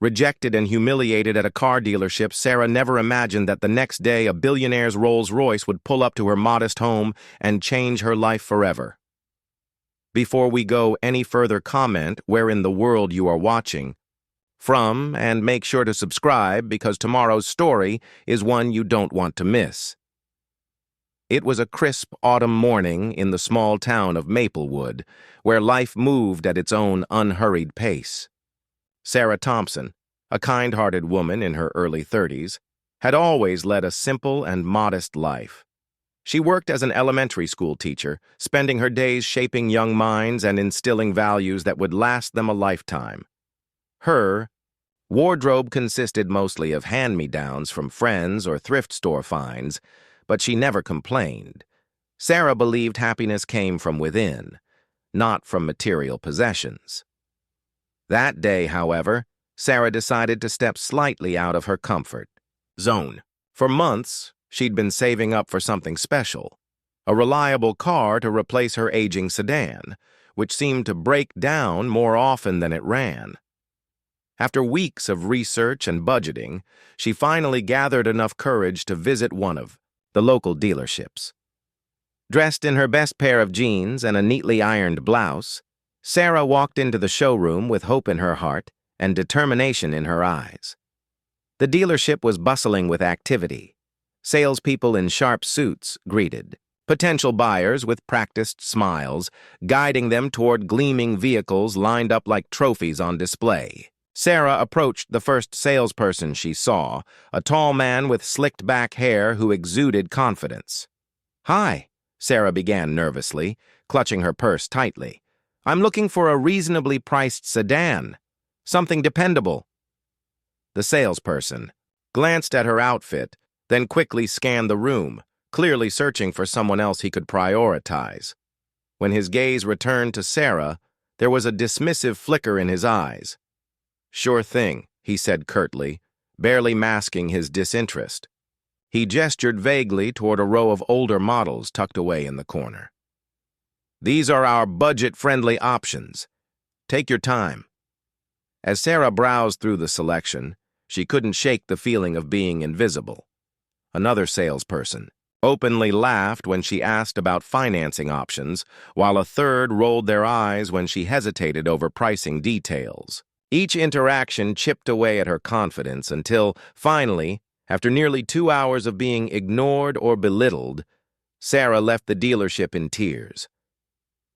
Rejected and humiliated at a car dealership, Sarah never imagined that the next day a billionaire's Rolls-Royce would pull up to her modest home and change her life forever. Before we go any further, comment where in the world you are watching from, and make sure to subscribe because tomorrow's story is one you don't want to miss. It was a crisp autumn morning in the small town of Maplewood, where life moved at its own unhurried pace. Sarah Thompson, a kind-hearted woman in her early 30s, had always led a simple and modest life. She worked as an elementary school teacher, spending her days shaping young minds and instilling values that would last them a lifetime. Her wardrobe consisted mostly of hand-me-downs from friends or thrift store finds, but she never complained. Sarah believed happiness came from within, not from material possessions. That day, however, Sarah decided to step slightly out of her comfort zone. For months, she'd been saving up for something special, a reliable car to replace her aging sedan, which seemed to break down more often than it ran. After weeks of research and budgeting, she finally gathered enough courage to visit one of the local dealerships. Dressed in her best pair of jeans and a neatly ironed blouse, Sarah walked into the showroom with hope in her heart and determination in her eyes. The dealership was bustling with activity. Salespeople in sharp suits greeted potential buyers with practiced smiles, guiding them toward gleaming vehicles lined up like trophies on display. Sarah approached the first salesperson she saw, a tall man with slicked-back hair who exuded confidence. "Hi," Sarah began nervously, clutching her purse tightly. "I'm looking for a reasonably priced sedan. Something dependable." The salesperson glanced at her outfit, then quickly scanned the room, clearly searching for someone else he could prioritize. When his gaze returned to Sarah, there was a dismissive flicker in his eyes. "Sure thing," he said curtly, barely masking his disinterest. He gestured vaguely toward a row of older models tucked away in the corner. "These are our budget-friendly options. Take your time." As Sarah browsed through the selection, she couldn't shake the feeling of being invisible. Another salesperson openly laughed when she asked about financing options, while a third rolled their eyes when she hesitated over pricing details. Each interaction chipped away at her confidence until, finally, after nearly 2 hours of being ignored or belittled, Sarah left the dealership in tears.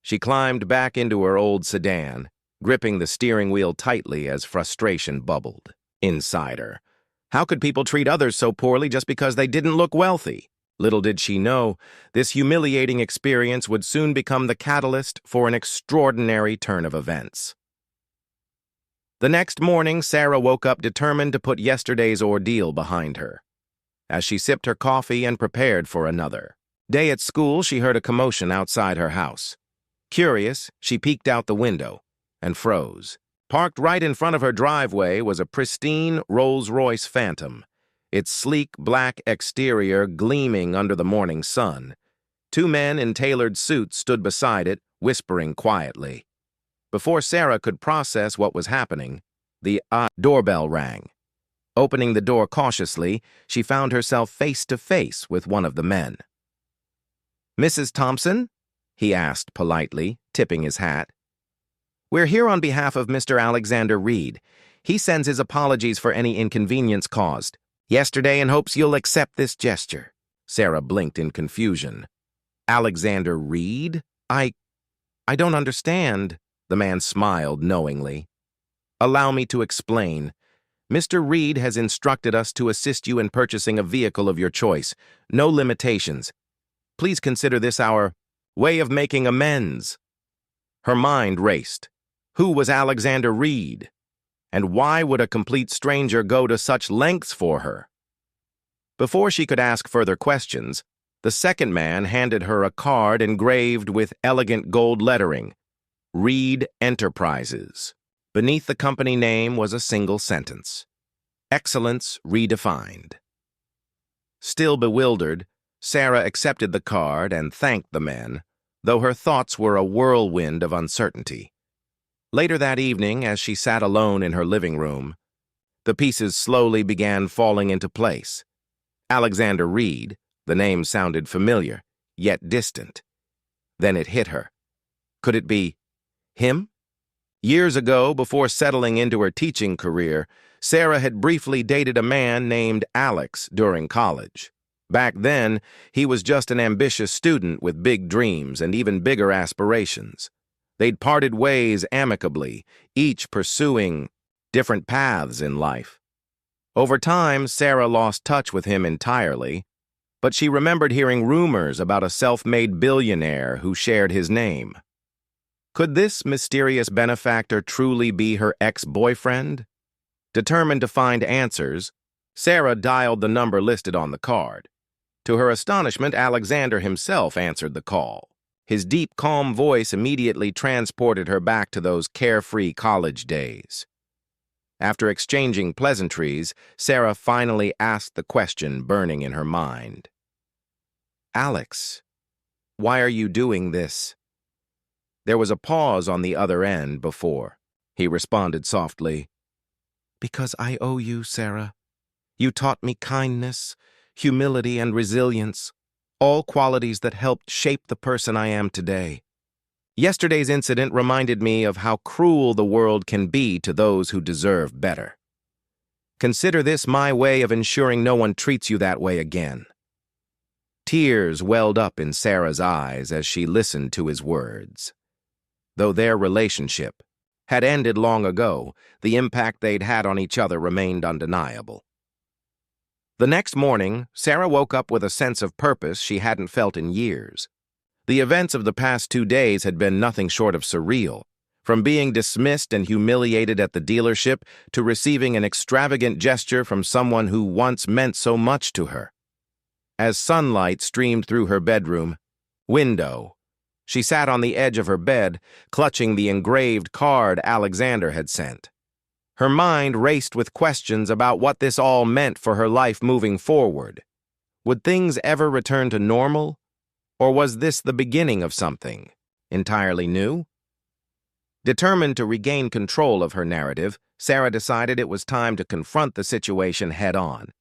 She climbed back into her old sedan, gripping the steering wheel tightly as frustration bubbled inside her. How could people treat others so poorly just because they didn't look wealthy? Little did she know, this humiliating experience would soon become the catalyst for an extraordinary turn of events. The next morning, Sarah woke up determined to put yesterday's ordeal behind her. As she sipped her coffee and prepared for another day at school, she heard a commotion outside her house. Curious, she peeked out the window and froze. Parked right in front of her driveway was a pristine Rolls-Royce Phantom, its sleek black exterior gleaming under the morning sun. 2 men in tailored suits stood beside it, whispering quietly. Before Sarah could process what was happening, the doorbell rang. Opening the door cautiously, she found herself face-to-face with one of the men. "Mrs. Thompson?" he asked politely, tipping his hat. "We're here on behalf of Mr. Alexander Reed. He sends his apologies for any inconvenience caused yesterday and hopes you'll accept this gesture." Sarah blinked in confusion. "Alexander Reed? I don't understand." The man smiled knowingly. "Allow me to explain. Mr. Reed has instructed us to assist you in purchasing a vehicle of your choice. No limitations. Please consider this our way of making amends." Her mind raced. Who was Alexander Reed? And why would a complete stranger go to such lengths for her? Before she could ask further questions, the second man handed her a card engraved with elegant gold lettering, Reed Enterprises. Beneath the company name was a single sentence, "Excellence Redefined." Still bewildered, Sarah accepted the card and thanked the men, though her thoughts were a whirlwind of uncertainty. Later that evening, as she sat alone in her living room, The pieces slowly began falling into place. Alexander Reed, the name sounded familiar, yet distant. Then it hit her. Could it be him? Years ago, before settling into her teaching career, Sarah had briefly dated a man named Alex during college. Back then, he was just an ambitious student with big dreams and even bigger aspirations. They'd parted ways amicably, each pursuing different paths in life. Over time, Sarah lost touch with him entirely, but she remembered hearing rumors about a self-made billionaire who shared his name. Could this mysterious benefactor truly be her ex-boyfriend? Determined to find answers, Sarah dialed the number listed on the card. To her astonishment, Alexander himself answered the call. His deep, calm voice immediately transported her back to those carefree college days. After exchanging pleasantries, Sarah finally asked the question burning in her mind. "Alex, why are you doing this?" There was a pause on the other end before he responded softly, "Because I owe you, Sarah. You taught me kindness, humility, and resilience, all qualities that helped shape the person I am today. Yesterday's incident reminded me of how cruel the world can be to those who deserve better. Consider this my way of ensuring no one treats you that way again." Tears welled up in Sarah's eyes as she listened to his words. Though their relationship had ended long ago, the impact they'd had on each other remained undeniable. The next morning, Sarah woke up with a sense of purpose she hadn't felt in years. The events of the past 2 days had been nothing short of surreal, from being dismissed and humiliated at the dealership to receiving an extravagant gesture from someone who once meant so much to her. As sunlight streamed through her bedroom window, she sat on the edge of her bed, clutching the engraved card Alexander had sent. Her mind raced with questions about what this all meant for her life moving forward. Would things ever return to normal? Or was this the beginning of something entirely new? Determined to regain control of her narrative, Sarah decided it was time to confront the situation head-on.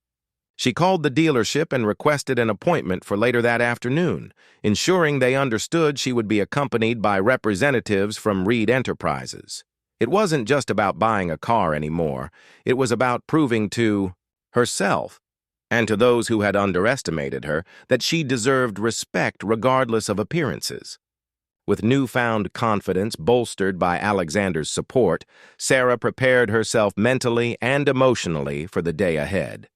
She called the dealership and requested an appointment for later that afternoon, ensuring they understood she would be accompanied by representatives from Reed Enterprises. It wasn't just about buying a car anymore. It was about proving to herself and to those who had underestimated her that she deserved respect regardless of appearances. With newfound confidence bolstered by Alexander's support, Sarah prepared herself mentally and emotionally for the day ahead.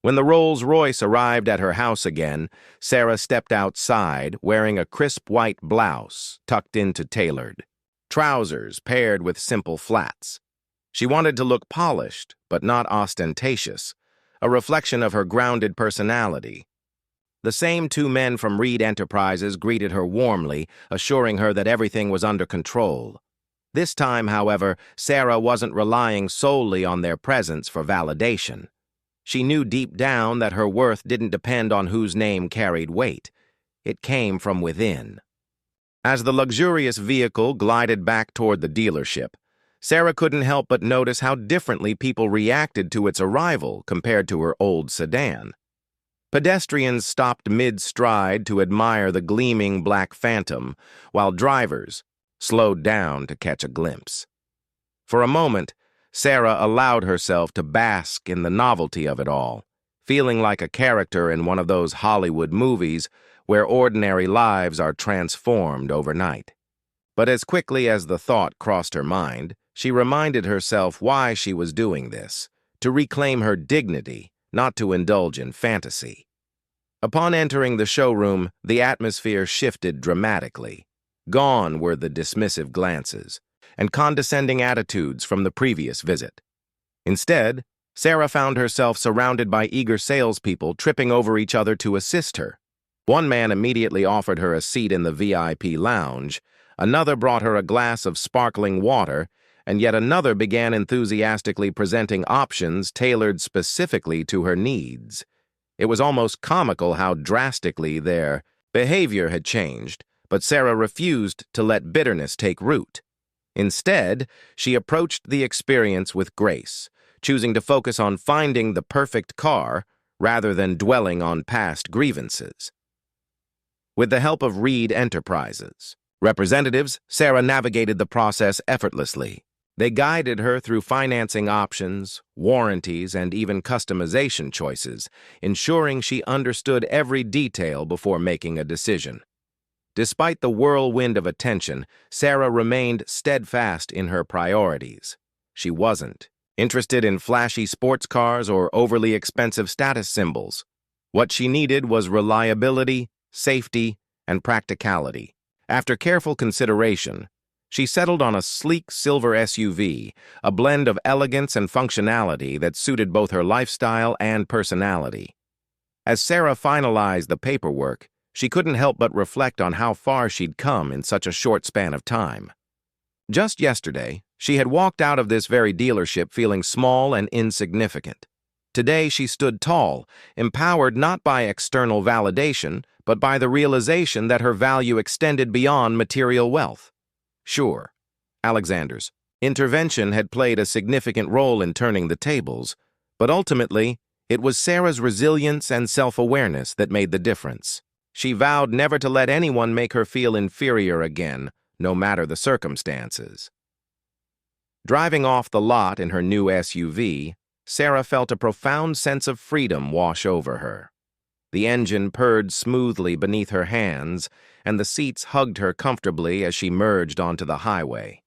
When the Rolls-Royce arrived at her house again, Sarah stepped outside wearing a crisp white blouse tucked into tailored trousers paired with simple flats. She wanted to look polished, but not ostentatious, a reflection of her grounded personality. The same 2 men from Reed Enterprises greeted her warmly, assuring her that everything was under control. This time, however, Sarah wasn't relying solely on their presence for validation. She knew deep down that her worth didn't depend on whose name carried weight. It came from within. As the luxurious vehicle glided back toward the dealership, Sarah couldn't help but notice how differently people reacted to its arrival compared to her old sedan. Pedestrians stopped mid-stride to admire the gleaming black Phantom, while drivers slowed down to catch a glimpse. For a moment, Sarah allowed herself to bask in the novelty of it all, feeling like a character in one of those Hollywood movies where ordinary lives are transformed overnight. But as quickly as the thought crossed her mind, she reminded herself why she was doing this, to reclaim her dignity, not to indulge in fantasy. Upon entering the showroom, the atmosphere shifted dramatically. Gone were the dismissive glances and condescending attitudes from the previous visit. Instead, Sarah found herself surrounded by eager salespeople tripping over each other to assist her. One man immediately offered her a seat in the VIP lounge, another brought her a glass of sparkling water, and yet another began enthusiastically presenting options tailored specifically to her needs. It was almost comical how drastically their behavior had changed, but Sarah refused to let bitterness take root. Instead, she approached the experience with grace, choosing to focus on finding the perfect car rather than dwelling on past grievances. With the help of Reed Enterprises representatives, Sarah navigated the process effortlessly. They guided her through financing options, warranties, and even customization choices, ensuring she understood every detail before making a decision. Despite the whirlwind of attention, Sarah remained steadfast in her priorities. She wasn't interested in flashy sports cars or overly expensive status symbols. What she needed was reliability, safety, and practicality. After careful consideration, she settled on a sleek silver SUV, a blend of elegance and functionality that suited both her lifestyle and personality. As Sarah finalized the paperwork, she couldn't help but reflect on how far she'd come in such a short span of time. Just yesterday, she had walked out of this very dealership feeling small and insignificant. Today, she stood tall, empowered not by external validation, but by the realization that her value extended beyond material wealth. Sure, Alexander's intervention had played a significant role in turning the tables, but ultimately, it was Sarah's resilience and self-awareness that made the difference. She vowed never to let anyone make her feel inferior again, no matter the circumstances. Driving off the lot in her new SUV, Sarah felt a profound sense of freedom wash over her. The engine purred smoothly beneath her hands, and the seats hugged her comfortably as she merged onto the highway.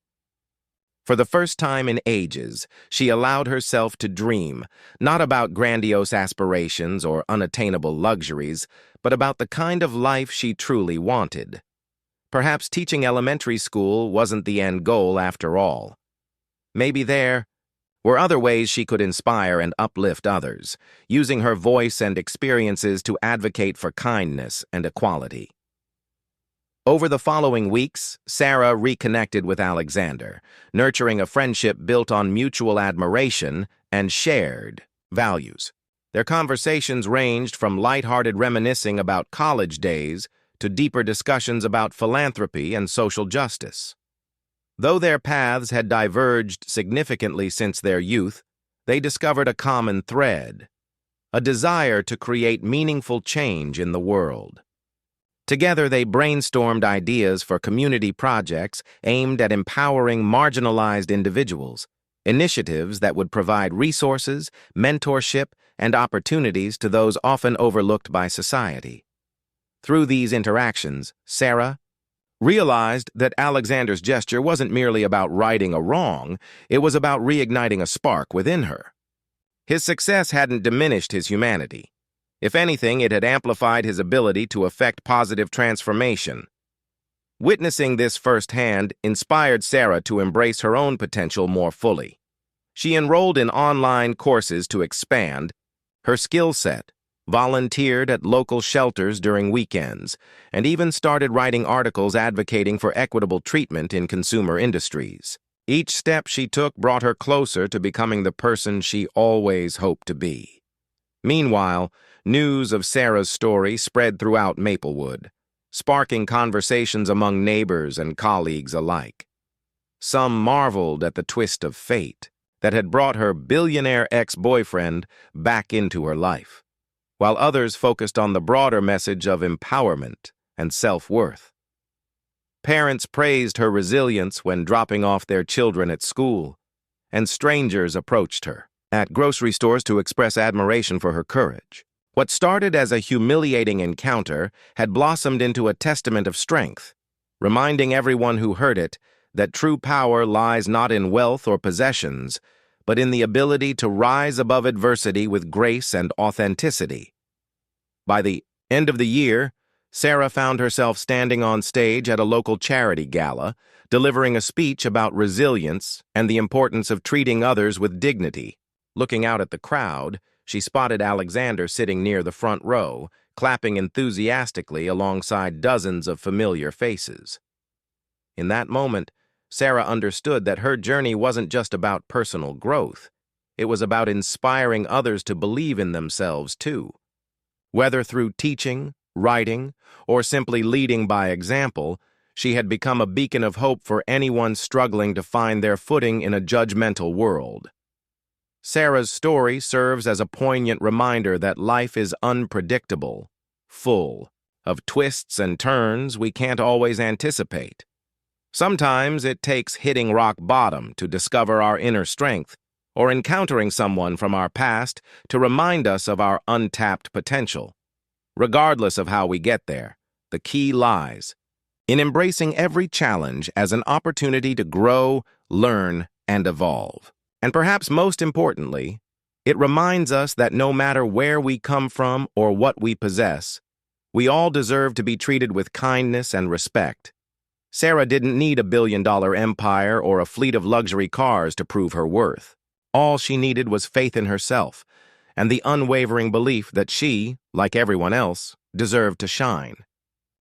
For the first time in ages, she allowed herself to dream, not about grandiose aspirations or unattainable luxuries, but about the kind of life she truly wanted. Perhaps teaching elementary school wasn't the end goal after all. Maybe there were other ways she could inspire and uplift others, using her voice and experiences to advocate for kindness and equality. Over the following weeks, Sarah reconnected with Alexander, nurturing a friendship built on mutual admiration and shared values. Their conversations ranged from lighthearted reminiscing about college days to deeper discussions about philanthropy and social justice. Though their paths had diverged significantly since their youth, they discovered a common thread, a desire to create meaningful change in the world. Together, they brainstormed ideas for community projects aimed at empowering marginalized individuals, initiatives that would provide resources, mentorship, and opportunities to those often overlooked by society. Through these interactions, Sarah realized that Alexander's gesture wasn't merely about righting a wrong, it was about reigniting a spark within her. His success hadn't diminished his humanity. If anything, it had amplified his ability to effect positive transformation. Witnessing this firsthand inspired Sarah to embrace her own potential more fully. She enrolled in online courses to expand her skill set, volunteered at local shelters during weekends, and even started writing articles advocating for equitable treatment in consumer industries. Each step she took brought her closer to becoming the person she always hoped to be. Meanwhile, news of Sarah's story spread throughout Maplewood, sparking conversations among neighbors and colleagues alike. Some marveled at the twist of fate that had brought her billionaire ex-boyfriend back into her life, while others focused on the broader message of empowerment and self-worth. Parents praised her resilience when dropping off their children at school, and strangers approached her at grocery stores to express admiration for her courage. What started as a humiliating encounter had blossomed into a testament of strength, reminding everyone who heard it that true power lies not in wealth or possessions, but in the ability to rise above adversity with grace and authenticity. By the end of the year, Sarah found herself standing on stage at a local charity gala, delivering a speech about resilience and the importance of treating others with dignity. Looking out at the crowd, she spotted Alexander sitting near the front row, clapping enthusiastically alongside dozens of familiar faces. In that moment, Sarah understood that her journey wasn't just about personal growth. It was about inspiring others to believe in themselves, too. Whether through teaching, writing, or simply leading by example, she had become a beacon of hope for anyone struggling to find their footing in a judgmental world. Sarah's story serves as a poignant reminder that life is unpredictable, full of twists and turns we can't always anticipate. Sometimes it takes hitting rock bottom to discover our inner strength, or encountering someone from our past to remind us of our untapped potential. Regardless of how we get there, the key lies in embracing every challenge as an opportunity to grow, learn, and evolve. And perhaps most importantly, it reminds us that no matter where we come from or what we possess, we all deserve to be treated with kindness and respect. Sarah didn't need a billion-dollar empire or a fleet of luxury cars to prove her worth. All she needed was faith in herself and the unwavering belief that she, like everyone else, deserved to shine.